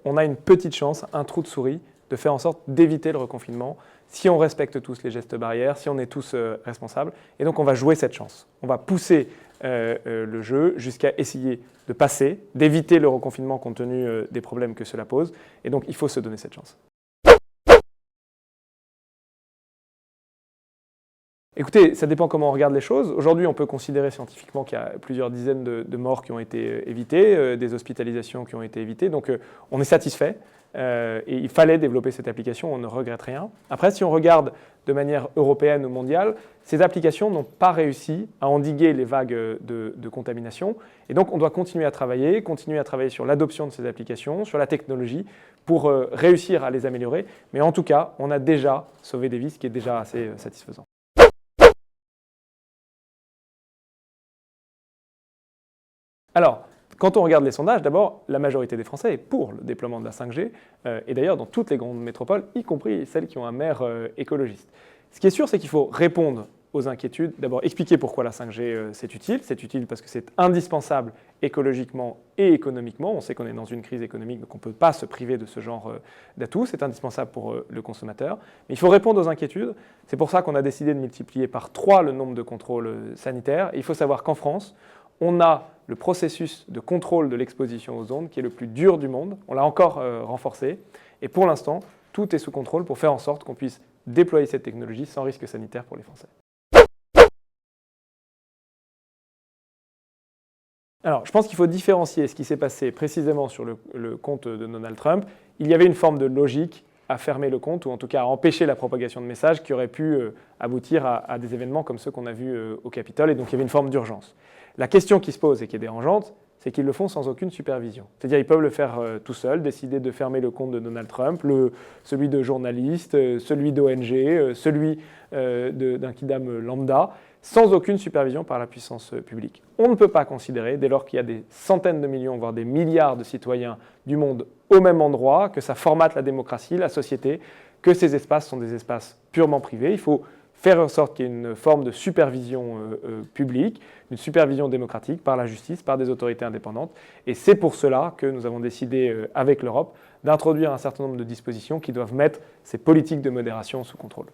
on a une petite chance, un trou de souris, de faire en sorte d'éviter le reconfinement si on respecte tous les gestes barrières, si on est tous responsables. Et donc on va jouer cette chance. On va pousser le jeu jusqu'à essayer de passer, d'éviter le reconfinement compte tenu des problèmes que cela pose. Et donc il faut se donner cette chance. Écoutez, ça dépend comment on regarde les choses. Aujourd'hui, on peut considérer scientifiquement qu'il y a plusieurs dizaines de morts qui ont été évitées, des hospitalisations qui ont été évitées. Donc, on est satisfait. Et il fallait développer cette application, on ne regrette rien. Après, si on regarde de manière européenne ou mondiale, ces applications n'ont pas réussi à endiguer les vagues de contamination. Et donc, on doit continuer à travailler sur l'adoption de ces applications, sur la technologie, pour réussir à les améliorer. Mais en tout cas, on a déjà sauvé des vies, ce qui est déjà assez satisfaisant. Alors, quand on regarde les sondages, d'abord, la majorité des Français est pour le déploiement de la 5G, et d'ailleurs dans toutes les grandes métropoles, y compris celles qui ont un maire écologiste. Ce qui est sûr, c'est qu'il faut répondre aux inquiétudes, d'abord expliquer pourquoi la 5G c'est utile parce que c'est indispensable écologiquement et économiquement. On sait qu'on est dans une crise économique, donc on ne peut pas se priver de ce genre d'atout, c'est indispensable pour le consommateur. Mais il faut répondre aux inquiétudes, c'est pour ça qu'on a décidé de multiplier par 3 le nombre de contrôles sanitaires. Et il faut savoir qu'en France, on a le processus de contrôle de l'exposition aux ondes qui est le plus dur du monde. On l'a encore renforcé. Et pour l'instant, tout est sous contrôle pour faire en sorte qu'on puisse déployer cette technologie sans risque sanitaire pour les Français. Alors, je pense qu'il faut différencier ce qui s'est passé précisément sur le compte de Donald Trump. Il y avait une forme de logique à fermer le compte, ou en tout cas à empêcher la propagation de messages qui auraient pu aboutir à des événements comme ceux qu'on a vus au Capitole, et donc il y avait une forme d'urgence. La question qui se pose et qui est dérangeante, c'est qu'ils le font sans aucune supervision. C'est-à-dire qu'ils peuvent le faire tout seuls, décider de fermer le compte de Donald Trump, celui de journalistes, celui d'ONG, celui d'un kidam lambda, sans aucune supervision par la puissance publique. On ne peut pas considérer, dès lors qu'il y a des centaines de millions, voire des milliards de citoyens du monde au même endroit, que ça formate la démocratie, la société, que ces espaces sont des espaces purement privés. Il faut faire en sorte qu'il y ait une forme de supervision publique, une supervision démocratique par la justice, par des autorités indépendantes. Et c'est pour cela que nous avons décidé, avec l'Europe, d'introduire un certain nombre de dispositions qui doivent mettre ces politiques de modération sous contrôle.